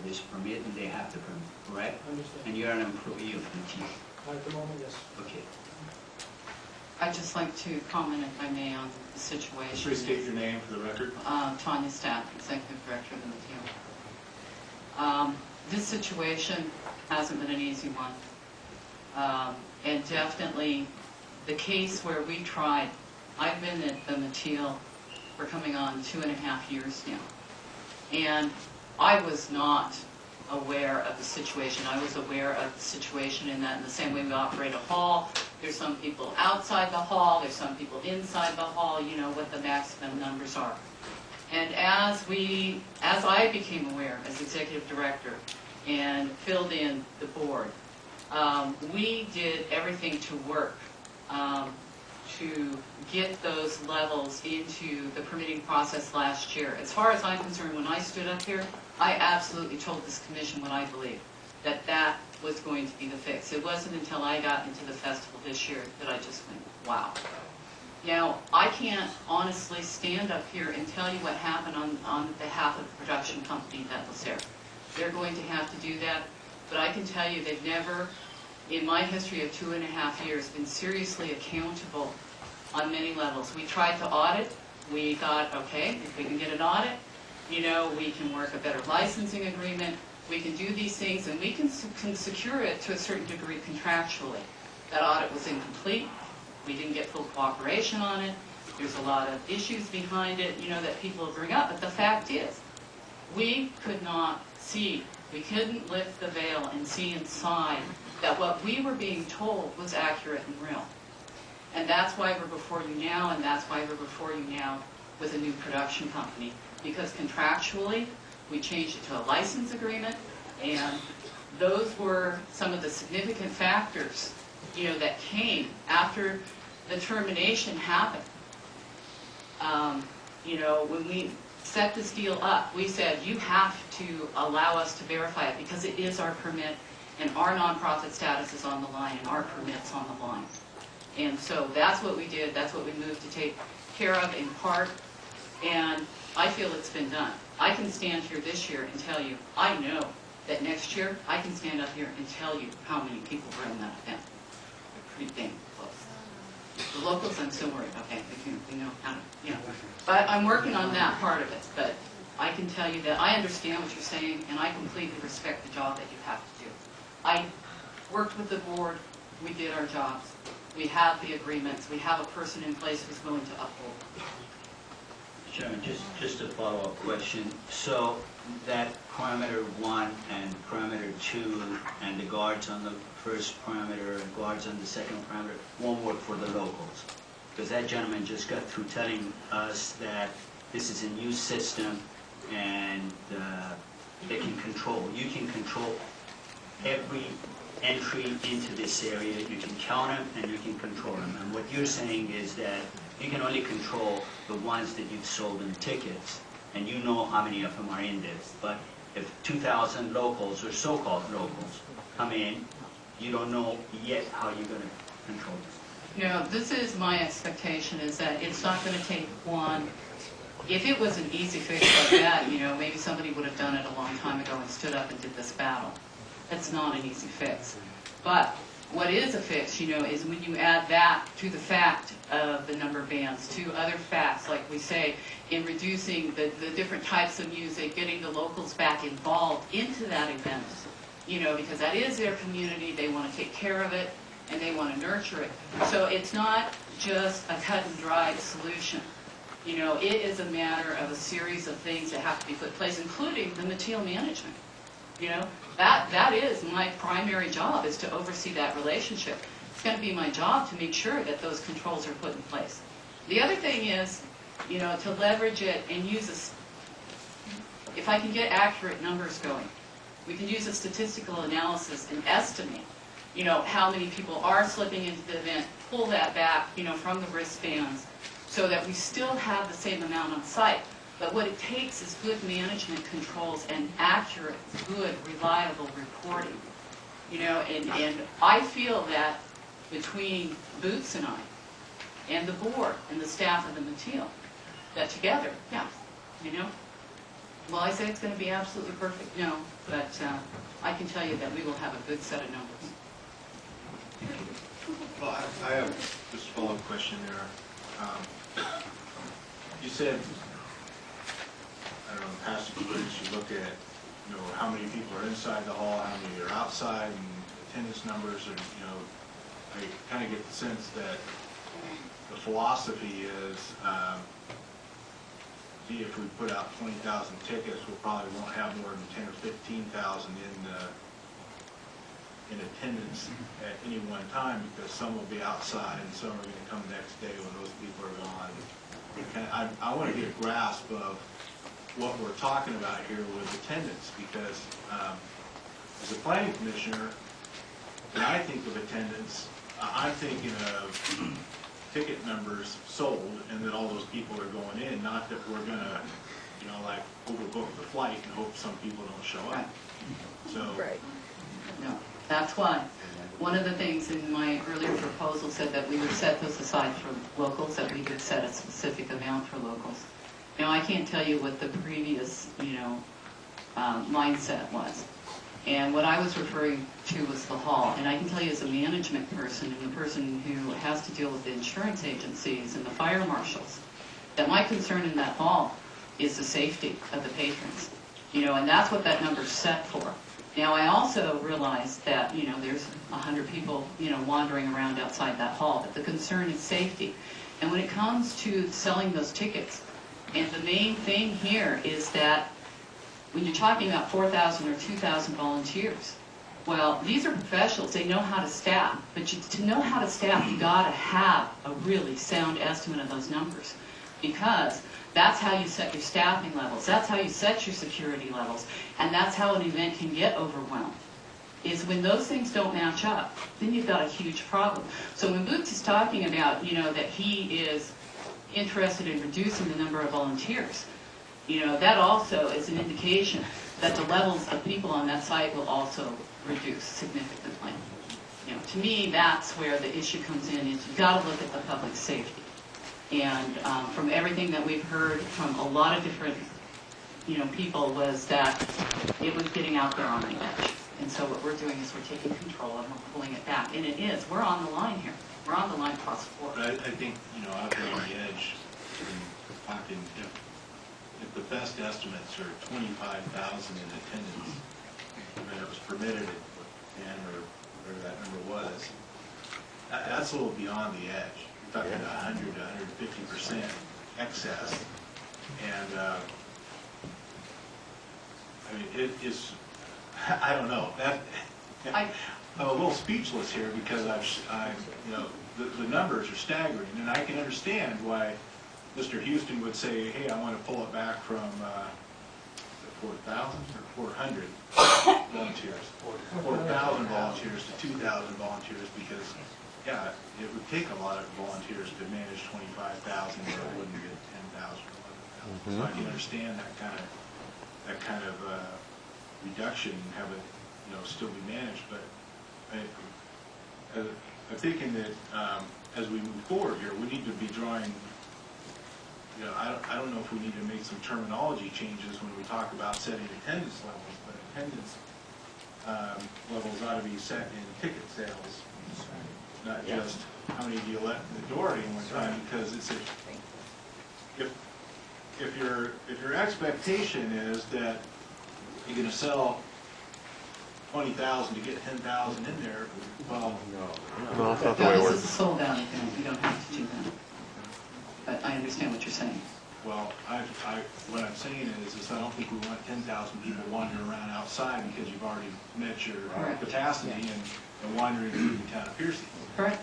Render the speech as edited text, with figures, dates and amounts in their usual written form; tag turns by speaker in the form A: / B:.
A: this permit and they have the permit, correct?
B: Understand.
A: And you're an employee of Mateel.
B: At the moment, yes.
A: Okay.
C: I'd just like to comment, if I may, on the situation.
D: Please state your name for the record.
C: Taunya Mateel, Executive Director of the Mateel. This situation hasn't been an easy one. And definitely the case where we tried, I've been at the Mateel for coming on 2.5 years now. And I was not aware of the situation. I was aware of the situation in that in the same way we operate a hall, there's some people outside the hall, there's some people inside the hall, you know what the maximum numbers are. And as I became aware as Executive Director and filled in the board, we did everything to work to get those levels into the permitting process last year. As far as I'm concerned, when I stood up here, I absolutely told this commission what I believed, that that was going to be the fix. It wasn't until I got into the festival this year that I just went, wow. Now, I can't honestly stand up here and tell you what happened on behalf of the production company that was there. They're going to have to do that, but I can tell you they've never, in my history of 2.5 years, been seriously accountable on many levels. We tried to audit. We thought, okay, if we can get an audit, you know, we can work a better licensing agreement. We can do these things, and we can secure it to a certain degree contractually. That audit was incomplete. We didn't get full cooperation on it. There's a lot of issues behind it, you know, that people bring up. But the fact is, we could not see, we couldn't lift the veil and see inside that what we were being told was accurate and real. And that's why we're before you now, and that's why we're before you now with a new production company. Because contractually, we changed it to a license agreement, and those were some of the significant factors, you know, that came after the termination happened. You know, when we set this deal up, we said, you have to allow us to verify it because it is our permit, and our nonprofit status is on the line, and our permit's on the line. And so that's what we did. That's what we moved to take care of in part, and I feel it's been done. I can stand here this year and tell you, I know that next year I can stand up here and tell you how many people were in that event. They're pretty dang close. The locals, I'm still worried. Okay, we know how to, you know. But I'm working on that part of it. But I can tell you that I understand what you're saying, and I completely respect the job that you have to do. I worked with the board. We did our jobs. We have the agreements. We have a person in place who's willing to uphold.
A: Chairman, just a follow-up question. So that parameter 1 and parameter 2 and the guards on the first parameter and guards on the second parameter won't work for the locals? Because that gentleman just got through telling us that this is a new system and they can control. You can control every entry into this area. You can count them and you can control them. And what you're saying is that you can only control the ones that you've sold them tickets, and you know how many of them are in there. But if 2,000 locals or so-called locals come in, you don't know yet how you're going to control them.
C: You know, this is my expectation, is that it's not going to take one. If it was an easy fix like that, you know, maybe somebody would have done it a long time ago and stood up and did this battle. It's not an easy fix. But what is a fix, you know, is when you add that to the fact of the number of bands, to other facts, like we say, in reducing the different types of music, getting the locals back involved into that event, you know, because that is their community, they want to take care of it, and they want to nurture it. So it's not just a cut and dried solution. You know, it is a matter of a series of things that have to be put in place, including the Mateel management. You know, that is my primary job, is to oversee that relationship. It's going to be my job to make sure that those controls are put in place. The other thing is, you know, to leverage it and use if I can get accurate numbers going, we can use a statistical analysis and estimate, you know, how many people are slipping into the event, pull that back, you know, from the wristbands, so that we still have the same amount on site. But what it takes is good management controls and accurate, good, reliable reporting. You know, and I feel that between Boots and I, and the board, and the staff of the Mateel, that together, yeah, you know, Well, I say it's going to be absolutely perfect, no, but I can tell you that we will have a good set of numbers.
B: Well, I have just a follow-up question there. You said, I don't know, in past experience, you look at, you know, how many people are inside the hall, how many are outside, and attendance numbers, and, you know, I kind of get the sense that the philosophy is, gee, if we put out 20,000 tickets, we probably won't have more than 10 or 15,000 in attendance at any one time, because some will be outside and some are going to come the next day when those people are gone. I want to get a grasp of what we're talking about here with attendance, because as a planning commissioner, when I think of attendance, I'm thinking of ticket numbers sold and that all those people are going in, not that we're going to, you know, like overbook the flight and hope some people don't show up. So,
C: No, that's why. One of the things in my earlier proposal said that we would set this aside for locals, that we could set a specific amount for locals. Now, I can't tell you what the previous, mindset was. And what I was referring to was the hall. And I can tell you as a management person and the person who has to deal with the insurance agencies and the fire marshals, that my concern in that hall is the safety of the patrons. And that's what that number's set for. Now, I also realize that, there's 100 people, wandering around outside that hall, but the concern is safety. And when it comes to selling those tickets, and the main thing here is that when you're talking about 4,000 or 2,000 volunteers, well, these are professionals. They know how to staff. But to know how to staff, you got to have a really sound estimate of those numbers, because that's how you set your staffing levels. That's how you set your security levels. And that's how an event can get overwhelmed, is when those things don't match up, then you've got a huge problem. So when Boots is talking about, that he is interested in reducing the number of volunteers, that also is an indication that the levels of people on that site will also reduce significantly. To me, that's where the issue comes in, is you've got to look at the public safety. And from everything that we've heard from a lot of different, people, was that it was getting out there on the edge. And so what we're doing is we're taking control and we're pulling it back. And it is. We're on the line here. We're on the line across the board.
B: but I think, out there on the edge, talking, if the best estimates are 25,000 in attendance, and it was permitted at 10 or whatever that number was, that's a little beyond the edge. You're talking 100 to 150% excess, and it is. I don't know. I'm a little speechless here, because the numbers are staggering, and I can understand why Mr. Houston would say, hey, I want to pull it back from 4,000 or 400 volunteers, 4,000 volunteers to 2,000 volunteers, because, it would take a lot of volunteers to manage 25,000, but it wouldn't get 10,000 or 11,000. So I can understand that kind of reduction and have it, still be managed. But I'm thinking that as we move forward here, we need to be drawing. I don't know if we need to make some terminology changes when we talk about setting attendance levels, but attendance levels ought to be set in ticket sales, not just how many do you let in the door at any one time, because it's if your expectation is that you're going to sell 20,000 to get 10,000 in there, well,
D: No, that's not the way it
C: This
D: works.
C: is a sold-out event. You don't have to do that. But I understand what you're saying.
B: well, what I'm saying is I don't think we want 10,000 people wandering around outside, because you've already met your
C: Correct.
B: capacity and wandering through the town of Piercy.
C: Correct.